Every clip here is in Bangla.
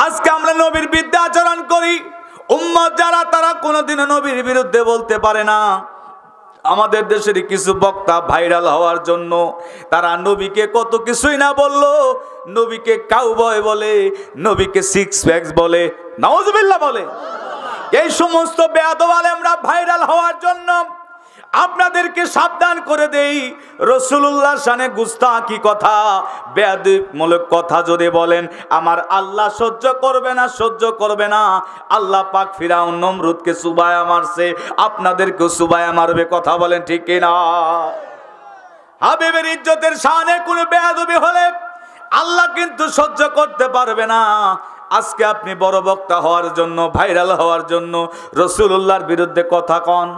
আজকে আমরা নবীর বিরুদ্ধে আচরণ করি। উম্মত যারা তারা কোনোদিনও নবীর বিরুদ্ধে বলতে পারে না। আমাদের দেশের কিছু বক্তা ভাইরাল হওয়ার জন্য তারা নবীকে কত কিছুই না বললো, নবীকে কাউবয় বলে, নবীকে সিক্স প্যাকস বলে, নাউজুবিল্লাহ বলে। এই সমস্ত বেয়াদব আলেমরা ভাইরাল হওয়ার জন্য আপনাদেরকে সাবধান করে দেই, রাসূলুল্লাহর শানে গুস্তাখি কথা, বেয়াদবিমূলক কথা যদি বলেন আমার আল্লাহ সহ্য করবে না, সহ্য করবে না। আল্লাহ পাক ফিরাউন নমরুদকে সুবায়া মারছে, আপনাদেরকেও সুবায়া মারবে। কথা বলেন ঠিক কিনা? হাবিবের ইজ্জতের শানে কোনো বেয়াদবি হলে আল্লাহ কিন্তু সহ্য করতে পারবে না। আজকে আপনি বড় বক্তা হওয়ার জন্য, ভাইরাল হওয়ার জন্য রাসূলুল্লাহর বিরুদ্ধে কথা কন।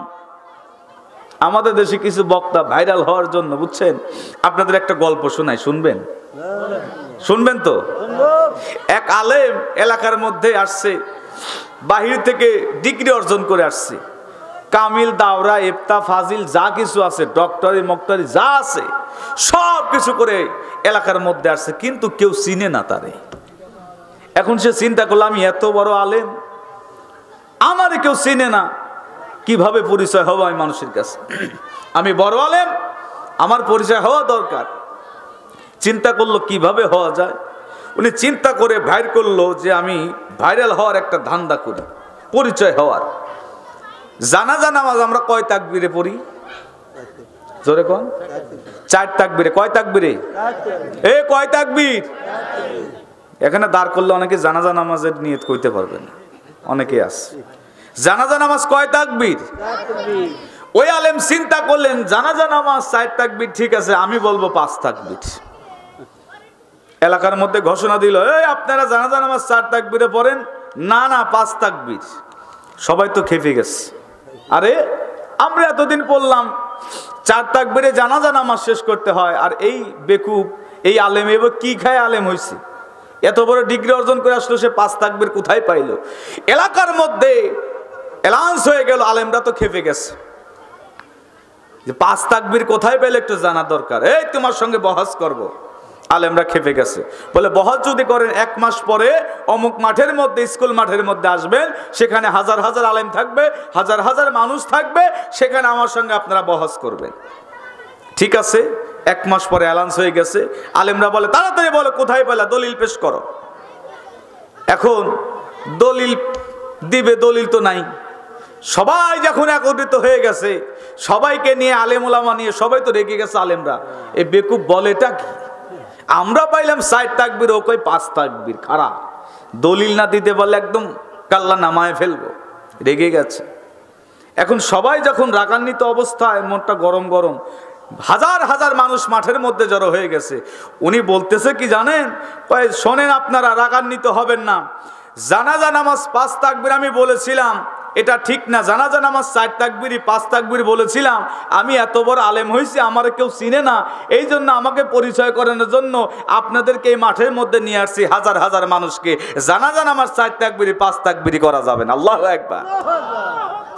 আমাদের দেশে কিছু বক্তা ভাইরাল হওয়ার জন্য, বুঝছেন, আপনাদের একটা গল্প শোনাই, শুনবেন? শুনবেন তো? এক আলেম এলাকার মধ্যে আসছে, বাহির থেকে ডিগ্রি অর্জন করে আসছে, কামিল, দাওরা, ইফতা, ফাজিল যা কিছু আছে, ডক্টরি মক্টরি যা আছে সব কিছু করে এলাকার মধ্যে আসছে, কিন্তু কেউ চিনে না তারে। এখন সে চিন্তা করলো আমি এত বড় আলেম, আমারে কেউ চিনে না, কিভাবে পরিচয় হবো আমি মানুষের কাছে? আমি বড় আলেম, আমার পরিচয় হওয়া দরকার। চিন্তা করলো কিভাবে হওয়া যায়। উনি চিন্তা করে বাইর করলো যে আমি ভাইরাল হওয়ার একটা ধান্দা করি, পরিচয় হওয়ার। জানাজা নামাজ আমরা কয় তাকবীরে পড়ি? জোরে কোন? 4 তাকবীরে। কয় তাকবীরে? কয় তাকবীর? এখানে দাঁড় করলে অনেকে জানাজা নামাজের নিয়ত কইতে পারবে না, অনেকে আছে। জানাজা নামাজ কয় তাকবীর? ওই আলেম চিন্তা করলেন জানাজা নামাজ 4 তাকবীর, ঠিক আছে, আমি বলবো 5 তাকবীর। এলাকার মধ্যে ঘোষণা দিল, আপনারা জানাজা নামাজ 4 তাকবীরে পড়েন। না না, 5 তাকবীর। সবাই তো খেপে গেছে, আরে আমরা এতদিন পড়লাম 4 তাকবীরে জানাজা নামাজ শেষ করতে হয়, আর এই বেকুব, এই আলেম এবার কি খায় আলেম হয়েছে, এত বড় ডিগ্রি অর্জন করে আসলো, সে 5 তাকবীর কোথায় পাইলো? এলাকার মধ্যে অ্যালাউন্স হয়ে গেল, আলেমরা তো খেপে গেছে যে 5 তাকবীর কোথায় পেলে একটু জানা দরকার, তোমার সঙ্গে বহস করব। আলেমরা খেপে গেছে, বলে বহস যদি করেন 1 মাস পরে অমুক মাঠের মধ্যে, স্কুল মাঠের মধ্যে আসবেন, সেখানে হাজার হাজার আলেম থাকবে, হাজার হাজার মানুষ থাকবে, সেখানে আমার সঙ্গে আপনারা বহস করবেন। ঠিক আছে, 1 মাস পরে অ্যালাউন্স হয়ে গেছে। আলেমরা বলে তাড়াতাড়ি বলো কোথায় পেলা, দলিল পেশ করো। এখন দলিল দিবে, দলিল তো নাই। সবাই যখন একত্রিত হয়ে গেছে, সবাইকে নিয়ে, আলেম ওলামা নিয়ে, সবাই তো রেগে গেছে। আলেমরা এই বেকুব বলেটা কি, আমরা পাইলাম 4 তাকবীর, ও কই 5 তাকবীর। খারাপ, দলিল না দিতে বললে একদম কাল্লা নামায় ফেলবো, রেগে গেছে। এখন সবাই যখন রাগান্বিত অবস্থায়, মনটা গরম গরম, হাজার হাজার মানুষ মাঠের মধ্যে জড়ো হয়ে গেছে। উনি বলতেছে কি জানেন? শোনেন, আপনারা রাগান্বিত হবেন না, জানাজা নামাজ 5 তাকবীর আমি বলেছিলাম, এটা ঠিক না। জানাজা নামাজ 4 তাকবীরই, 5 তাকবীর বলেছিলাম। আমি এত বড় আলেম হয়েছি, আমার কেউ চিনে না, এই জন্য আমাকে পরিচয় করানোর জন্য আপনাদেরকে এই মাঠের মধ্যে নিয়ে আসছি, হাজার হাজার মানুষকে। জানাজা নামাজ 4 তাকবীরই, 5 তাকবীরই করা যাবে না। আল্লাহু আকবার।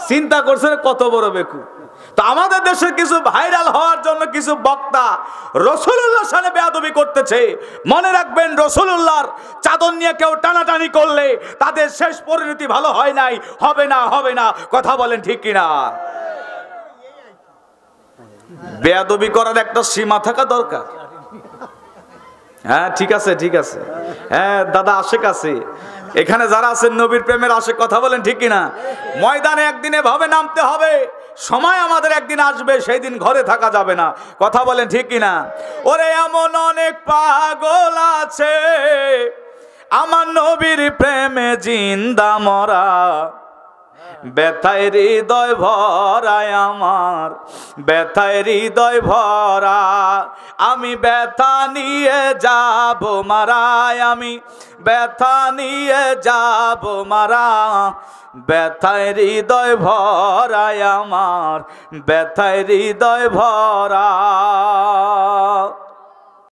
চিন্তা করছেন কত বড় বেকুব। তো আমাদের দেশে কিছু ভাইরাল হওয়ার জন্য কিছু বক্তা রাসূলুল্লাহর শানে বেয়াদবি করতেছে। মনে রাখবেন, রাসূলুল্লাহর চাদর নিয়ে কেউ টানাটানি করলে তাদের শেষ পরিণতি ভালো হয় নাই, হবে না, হবে না। কথা বলেন ঠিক কিনা? বেয়াদবি করার একটা সীমা থাকা দরকার। হ্যাঁ, ঠিক আছে, ঠিক আছে। হ্যাঁ দাদা, আশেক আছে এখানে যারা আছেন, নবীর প্রেমের আশেক, কথা বলেন ঠিক কিনা? ময়দানে একদিনে ভাবে নামতে হবে, সময় আমাদের একদিন আসবে, সেই দিন ঘরে থাকা যাবে না। কথা বলেন ঠিক কিনা? ওরে এমন অনেক পাগল আছে আমার নবীর প্রেমে জিন্দা মরা, ব্যথায় হৃদয় ভরায় আমার, ব্যথায় হৃদয় ভরা। আমি ব্যথা নিয়ে যাব মারায়, আমি ব্যথা নিয়ে যাব মারা, ব্যথায় হৃদয় ভরায় আমার, ব্যথায় হৃদয় ভরা।